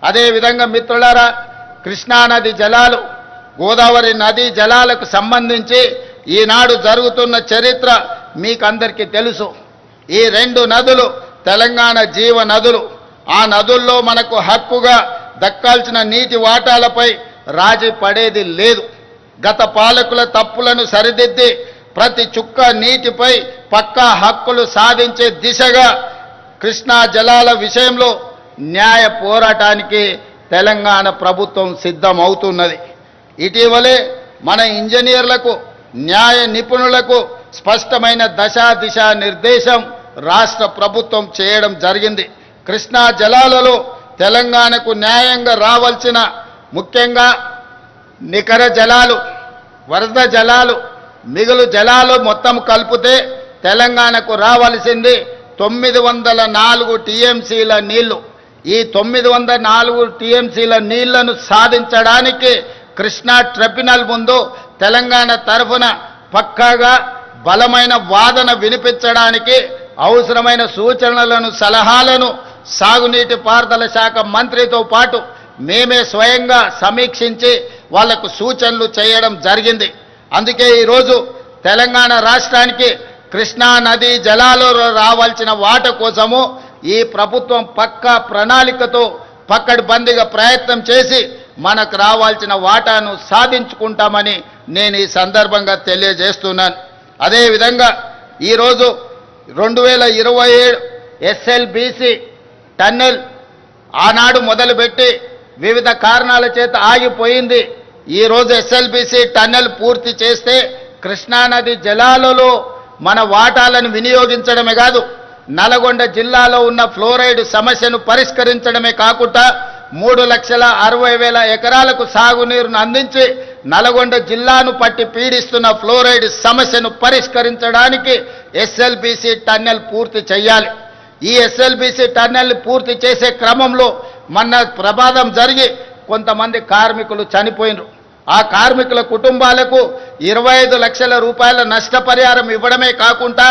అదేవిధంగా మిత్రులారా, కృష్ణానది జలాలు, గోదావరి నదీ జలాలకు సంబంధించి ఈనాడు జరుగుతున్న చరిత్ర మీకందరికీ తెలుసు. ఈ రెండు నదులు తెలంగాణ జీవ నదులు. ఆ నదుల్లో మనకు హక్కుగా దక్కాల్సిన నీటి వాటాలపై రాజీ పడేది లేదు. గత పాలకుల తప్పులను సరిదిద్ది ప్రతి చుక్క నీటిపై పక్కా హక్కులు సాధించే దిశగా కృష్ణా జలాల విషయంలో న్యాయ పోరాటానికి తెలంగాణ ప్రభుత్వం సిద్ధమవుతున్నది. ఇటీవలే మన ఇంజనీర్లకు, న్యాయ నిపుణులకు స్పష్టమైన దిశ నిర్దేశం రాష్ట్ర ప్రభుత్వం చేయడం జరిగింది. కృష్ణా జలాలలో తెలంగాణకు న్యాయంగా రావాల్సిన, ముఖ్యంగా నికర జలాలు, వరద జలాలు, మిగులు జలాలు మొత్తం కలిపితే తెలంగాణకు రావాల్సింది 904 టీఎంసీల నీళ్లు. ఈ 904 టీఎంసీల నీళ్లను సాధించడానికి కృష్ణా ట్రిబ్యునల్ ముందు తెలంగాణ తరఫున పక్కాగా బలమైన వాదన వినిపించడానికి అవసరమైన సూచనలను, సలహాలను సాగునీటి పారుదల శాఖ మంత్రితో పాటు మేమే స్వయంగా సమీక్షించి వాళ్లకు సూచనలు చేయడం జరిగింది. అందుకే ఈరోజు తెలంగాణ రాష్ట్రానికి కృష్ణా నదీ జలాలలో రావాల్సిన వాటా కోసము ఈ ప్రభుత్వం పక్కా ప్రణాళికతో పక్కడ్బందీగా ప్రయత్నం చేసి మనకు రావాల్సిన వాటాను సాధించుకుంటామని నేను ఈ సందర్భంగా తెలియజేస్తున్నాను. అదేవిధంగా ఈరోజు 2027 ఎస్ఎల్బీసీ టన్నెల్ ఆనాడు మొదలుపెట్టి వివిధ కారణాల చేత ఆగిపోయింది. ఈరోజు ఎస్ఎల్బీసీ టన్నెల్ పూర్తి చేస్తే కృష్ణానది జలాలలో మన వాటాలను వినియోగించడమే కాదు, నల్గొండ జిల్లాలో ఉన్న ఫ్లోరైడ్ సమస్యను పరిష్కరించడమే కాకుండా 3,60,000 ఎకరాలకు సాగునీరును అందించి నల్గొండ జిల్లాను పట్టి పీడిస్తున్న ఫ్లోరైడ్ సమస్యను పరిష్కరించడానికి ఎస్ఎల్బీసీ టన్నెల్ పూర్తి చేయాలి. ఈ ఎస్ఎల్బీసీ టన్నెల్ పూర్తి చేసే క్రమంలో మొన్న ప్రమాదం జరిగి కొంతమంది కార్మికులు చనిపోయినారు. ఆ కార్మికుల కుటుంబాలకు 25 లక్షల రూపాయల నష్టపరిహారం ఇవ్వడమే కాకుండా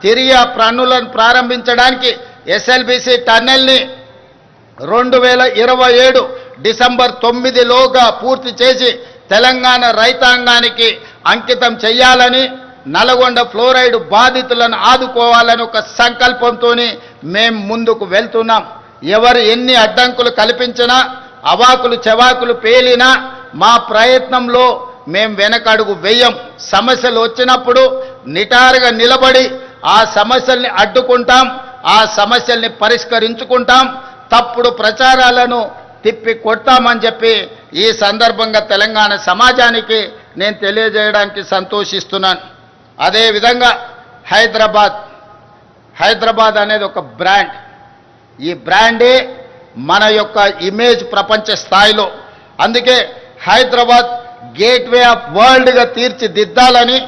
తిరిగి ఆ పనులను ప్రారంభించడానికి ఎస్ఎల్బీసీ టన్నెల్ని 2027 డిసెంబర్ 9లోగా పూర్తి చేసి తెలంగాణ రైతాంగానికి అంకితం చేయాలని, నల్గొండ ఫ్లోరైడ్ బాధితులను ఆదుకోవాలని ఒక సంకల్పంతో మేము ముందుకు వెళ్తున్నాం. ఎవరు ఎన్ని అడ్డంకులు కల్పించినా, అవాకులు చెవాకులు పేలినా మా ప్రయత్నంలో మేము వెనకడుగు వేయం. సమస్యలు వచ్చినప్పుడు నిటారుగా నిలబడి ఆ సమస్యల్ని అడ్డుకుంటాం, ఆ సమస్యల్ని పరిష్కరించుకుంటాం, తప్పుడు ప్రచారాలను తిప్పి కొడతామని చెప్పి ఈ సందర్భంగా తెలంగాణ సమాజానికి నేను తెలియజేయడానికి సంతోషిస్తున్నాను. అదేవిధంగా హైదరాబాద్ అనేది ఒక బ్రాండ్. ఈ బ్రాండే మన యొక్క ఇమేజ్ ప్రపంచ స్థాయిలో. అందుకే హైదరాబాద్ గేట్వే ఆఫ్ వరల్డ్గా తీర్చిదిద్దాలని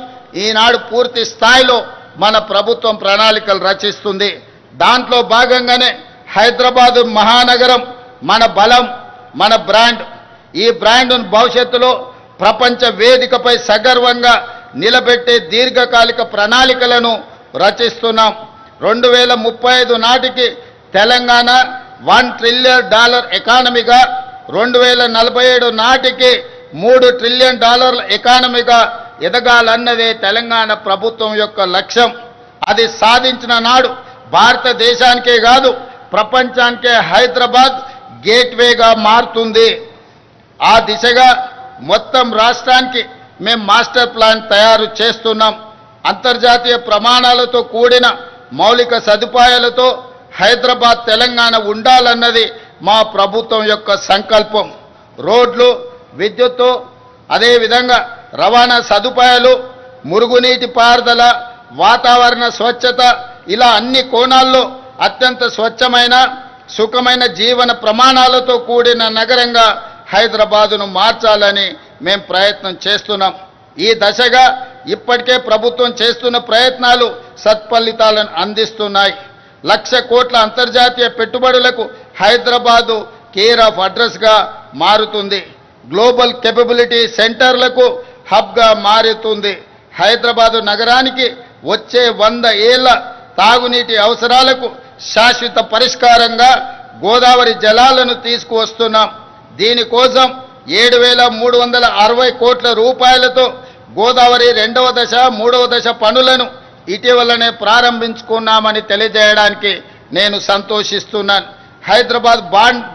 ఈనాడు పూర్తి స్థాయిలో మన ప్రభుత్వం ప్రణాళికలు రచిస్తుంది. దాంట్లో భాగంగానే హైదరాబాదు మహానగరం మన బలం, మన బ్రాండ్. ఈ బ్రాండ్ను భవిష్యత్తులో ప్రపంచ వేదికపై సగర్వంగా నిలబెట్టే దీర్ఘకాలిక ప్రణాళికలను రచిస్తున్నాం. 2035 నాటికి తెలంగాణ $1 ట్రిలియన్ ఎకానమీగా, 2047 నాటికి $3 ట్రిలియన్ ఎకానమీగా ఎదగాలన్నదే తెలంగాణ ప్రభుత్వం యొక్క లక్ష్యం. అది సాధించిన నాడు భారతదేశానికే కాదు ప్రపంచానికే హైదరాబాద్ గేట్వేగా మారుతుంది. ఆ దిశగా మొత్తం రాష్ట్రానికి మేము మాస్టర్ ప్లాన్ తయారు చేస్తున్నాం. అంతర్జాతీయ ప్రమాణాలతో కూడిన మౌలిక సదుపాయాలతో హైదరాబాద్ తెలంగాణ ఉండాలన్నది మా ప్రభుత్వం యొక్క సంకల్పం. రోడ్లు, విద్యుత్తు, అదేవిధంగా రవాణా సదుపాయాలు, మురుగునీటి పారుదల, వాతావరణ స్వచ్ఛత, ఇలా అన్ని కోణాల్లో అత్యంత స్వచ్ఛమైన, సుఖమైన జీవన ప్రమాణాలతో కూడిన నగరంగా హైదరాబాదును మార్చాలని మేము ప్రయత్నం చేస్తున్నాం. ఈ దశగా ఇప్పటికే ప్రభుత్వం చేస్తున్న ప్రయత్నాలు సత్ఫలితాలను అందిస్తున్నాయి. 1,00,000 కోట్ల అంతర్జాతీయ పెట్టుబడులకు హైదరాబాదు కేర్ ఆఫ్ అడ్రస్గా మారుతుంది. గ్లోబల్ కేపబిలిటీ సెంటర్లకు హబ్గా మారుతుంది. హైదరాబాదు నగరానికి వచ్చే 100 ఏళ్ల తాగునీటి అవసరాలకు శాశ్వత పరిష్కారంగా గోదావరి జలాలను తీసుకువస్తున్నాం. దీనికోసం 7,360 కోట్ల రూపాయలతో గోదావరి 2వ దశ 3వ దశ పనులను ఇటీవలనే ప్రారంభించుకున్నామని తెలియజేయడానికి నేను సంతోషిస్తున్నాను. హైదరాబాద్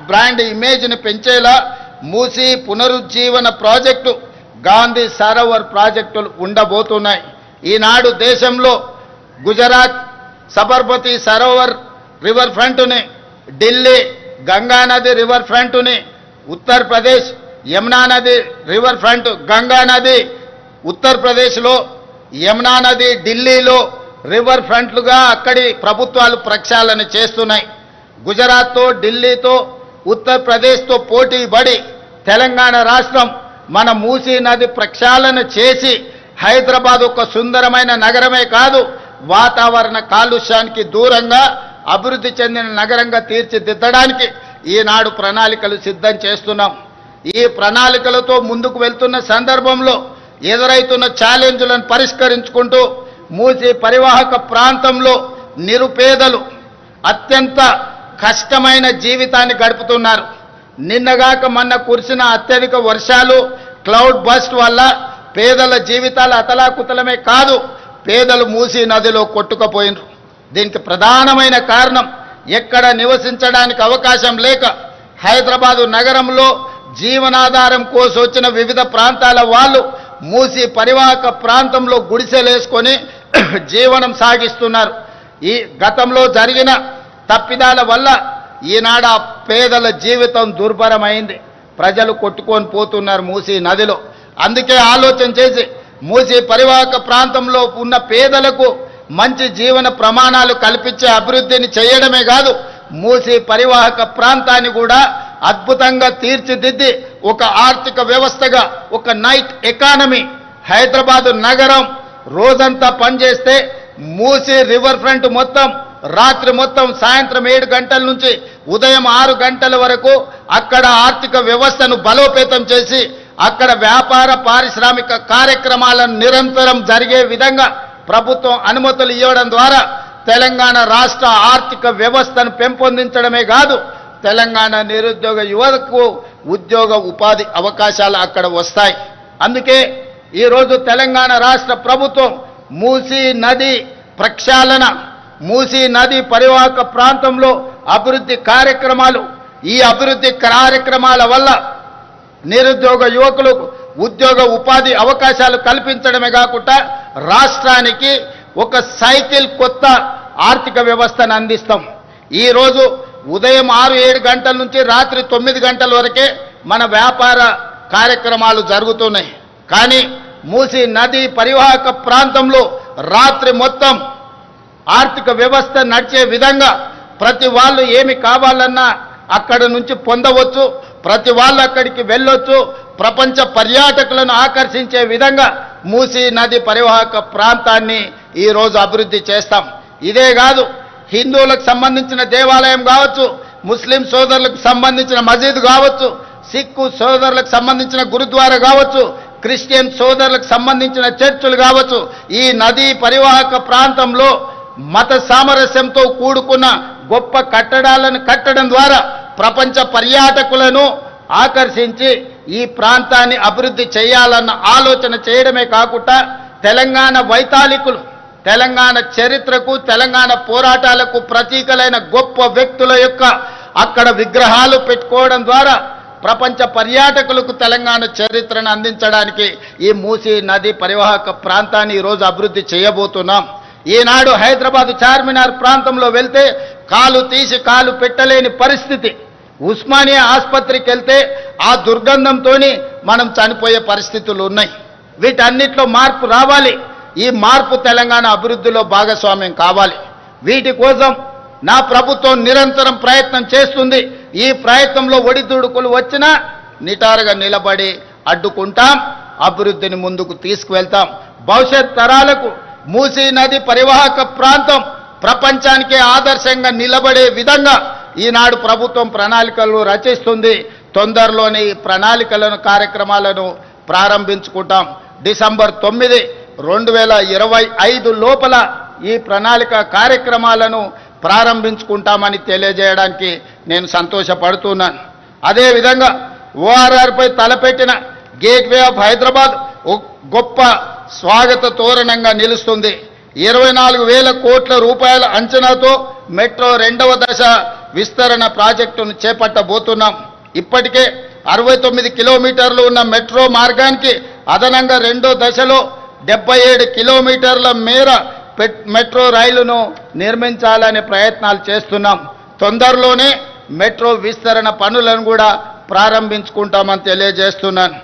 బ్రాండ్ ఇమేజ్ని పెంచేలా మూసీ పునరుజ్జీవన ప్రాజెక్టు, గాంధీ సరోవర్ ప్రాజెక్టులు ఉండబోతున్నాయి. ఈనాడు దేశంలో గుజరాత్ సబర్మతి సరోవర్ రివర్ ఫ్రంట్ని, ఢిల్లీ గంగానది రివర్ ఫ్రంట్ని, ఉత్తరప్రదేశ్ యమునా నది రివర్ ఫ్రంట్, గంగా నది ఉత్తరప్రదేశ్లో, యమునా నది ఢిల్లీలో రివర్ ఫ్రంట్లుగా అక్కడి ప్రభుత్వాలు ప్రక్షాళన చేస్తున్నాయి. గుజరాత్తో, ఢిల్లీతో, ఉత్తరప్రదేశ్తో పోటీ పడి తెలంగాణ రాష్ట్రం మన మూసీ నది ప్రక్షాళన చేసి హైదరాబాద్ ఒక సుందరమైన నగరమే కాదు, వాతావరణ కాలుష్యానికి దూరంగా అభివృద్ధి చెందిన నగరంగా తీర్చిదిద్దడానికి ఈనాడు ప్రణాళికలు సిద్ధం చేస్తున్నాం. ఈ ప్రణాళికలతో ముందుకు వెళ్తున్న సందర్భంలో ఎదురైతున్న ఛాలెంజ్లను పరిష్కరించుకుంటూ మూసీ పరివాహక ప్రాంతంలో నిరుపేదలు అత్యంత కష్టమైన జీవితాన్ని గడుపుతున్నారు. నిన్నగాక మొన్న కురిసిన అత్యధిక వర్షాలు, క్లౌడ్ బస్ట్ వల్ల పేదల జీవితాలు అతలాకుతలమే కాదు, పేదలు మూసీ నదిలో కొట్టుకుపోయినారు. దీనికి ప్రధానమైన కారణం ఎక్కడ నివసించడానికి అవకాశం లేక హైదరాబాదు నగరంలో జీవనాధారం కోసం వచ్చిన వివిధ ప్రాంతాల వాళ్ళు మూసీ పరివాహక ప్రాంతంలో గుడిసెలేసుకొని జీవనం సాగిస్తున్నారు. ఈ గతంలో జరిగిన తప్పిదాల వల్ల ఈనాడు ఆ పేదల జీవితం దుర్భరమైంది. ప్రజలు కొట్టుకొని పోతున్నారు మూసీ నదిలో. అందుకే ఆలోచన చేసి మూసీ పరివాహక ప్రాంతంలో ఉన్న పేదలకు మంచి జీవన ప్రమాణాలు కల్పించే అభివృద్ధిని చేయడమే కాదు, మూసీ పరివాహక ప్రాంతాన్ని కూడా అద్భుతంగా తీర్చిదిద్ది ఒక ఆర్థిక వ్యవస్థగా, ఒక నైట్ ఎకానమీ, హైదరాబాదు నగరం రోజంతా పనిచేస్తే మూసీ రివర్ ఫ్రంట్ మొత్తం రాత్రి మొత్తం సాయంత్రం 7 గంటల నుంచి ఉదయం 6 గంటల వరకు అక్కడ ఆర్థిక వ్యవస్థను బలోపేతం చేసి అక్కడ వ్యాపార పారిశ్రామిక కార్యక్రమాలను నిరంతరం జరిగే విధంగా ప్రభుత్వం అనుమతులు ఇవ్వడం ద్వారా తెలంగాణ రాష్ట్ర ఆర్థిక వ్యవస్థను పెంపొందించడమే కాదు, తెలంగాణ నిరుద్యోగ యువతకు ఉద్యోగ ఉపాధి అవకాశాలు అక్కడ వస్తాయి. అందుకే ఈరోజు తెలంగాణ రాష్ట్ర ప్రభుత్వం మూసీ నది ప్రక్షాళన, మూసీ నది పరివాహక ప్రాంతంలో అభివృద్ధి కార్యక్రమాలు, ఈ అభివృద్ధి కార్యక్రమాల వల్ల నిరుద్యోగ యువకులకు ఉద్యోగ ఉపాధి అవకాశాలు కల్పించడమే కాకుండా రాష్ట్రానికి ఒక సైకిల్ కొత్త ఆర్థిక వ్యవస్థను అందిస్తాం. ఈరోజు ఉదయం 6-7 గంటల నుంచి రాత్రి 9 గంటల వరకే మన వ్యాపార కార్యక్రమాలు జరుగుతున్నాయి. కానీ మూసీ నది పరివాహక ప్రాంతంలో రాత్రి మొత్తం ఆర్థిక వ్యవస్థ నడిచే విధంగా ప్రతి వాళ్ళు ఏమి కావాలన్నా అక్కడ నుంచి పొందవచ్చు, ప్రతి వాళ్ళు అక్కడికి వెళ్ళొచ్చు. ప్రపంచ పర్యాటకులను ఆకర్షించే విధంగా మూసీ నది పరివాహక ప్రాంతాన్ని ఈరోజు అభివృద్ధి చేస్తాం. ఇదే కాదు, హిందువులకు సంబంధించిన దేవాలయం కావచ్చు, ముస్లిం సోదరులకు సంబంధించిన మసీదు కావచ్చు, సిక్కు సోదరులకు సంబంధించిన గురుద్వారా కావచ్చు, క్రిస్టియన్ సోదరులకు సంబంధించిన చర్చిలు కావచ్చు, ఈ నదీ పరివాహక ప్రాంతంలో మత సామరస్యంతో కూడుకున్న గొప్ప కట్టడాలను కట్టడం ద్వారా ప్రపంచ పర్యాటకులను ఆకర్షించి ఈ ప్రాంతాన్ని అభివృద్ధి చేయాలన్న ఆలోచన చేయడమే కాకుండా తెలంగాణ వైతాళికులు, తెలంగాణ చరిత్రకు, తెలంగాణ పోరాటాలకు ప్రతీకలైన గొప్ప వ్యక్తుల యొక్క అక్కడ విగ్రహాలు పెట్టుకోవడం ద్వారా ప్రపంచ పర్యాటకులకు తెలంగాణ చరిత్రను అందించడానికి ఈ మూసీ నది పరివాహక ప్రాంతాన్ని ఈరోజు అభివృద్ధి చేయబోతున్నాం. ఈనాడు హైదరాబాద్ చార్మినార్ ప్రాంతంలో వెళ్తే కాలు తీసి కాలు పెట్టలేని పరిస్థితి. ఉస్మానియా ఆసుపత్రికి వెళ్తే ఆ దుర్గంధంతో మనం చనిపోయే పరిస్థితులు ఉన్నాయి. వీటన్నిటిలో మార్పు రావాలి. ఈ మార్పు తెలంగాణ అభివృద్ధిలో భాగస్వామ్యం కావాలి. వీటి కోసం నా ప్రభుత్వం నిరంతరం ప్రయత్నం చేస్తుంది. ఈ ప్రయత్నంలో ఒడిదుడుకులు వచ్చినా నిటారుగా నిలబడి అడ్డుకుంటాం, అభివృద్ధిని ముందుకు తీసుకువెళ్తాం. భవిష్యత్ తరాలకు మూసీ నది పరివాహక ప్రాంతం ప్రపంచానికే ఆదర్శంగా నిలబడే విధంగా ఈనాడు ప్రభుత్వం ప్రణాళికలు రచిస్తుంది. తొందరలోనే ఈ ప్రణాళికలను కార్యక్రమాలను ప్రారంభించుకుంటాం. డిసెంబర్ 9, 2025 లోపల ఈ ప్రణాళిక కార్యక్రమాలను ప్రారంభించుకుంటామని తెలియజేయడానికి నేను సంతోషపడుతున్నాను. అదేవిధంగా ఓఆర్ఆర్పై తలపెట్టిన గేట్వే ఆఫ్ హైదరాబాద్ గొప్ప స్వాగత తోరణంగా నిలుస్తుంది. 24,000 కోట్ల రూపాయల అంచనాతో మెట్రో 2వ దశ విస్తరణ ప్రాజెక్టును చేపట్టబోతున్నాం. ఇప్పటికే 69 కిలోమీటర్లు ఉన్న మెట్రో మార్గానికి అదనంగా 2వ దశలో 77 కిలోమీటర్ల మేర మెట్రో రైలును నిర్మించాలనే ప్రయత్నాలు చేస్తున్నాం. తొందరలోనే మెట్రో విస్తరణ పనులను కూడా ప్రారంభించుకుంటామని తెలియజేస్తున్నాను.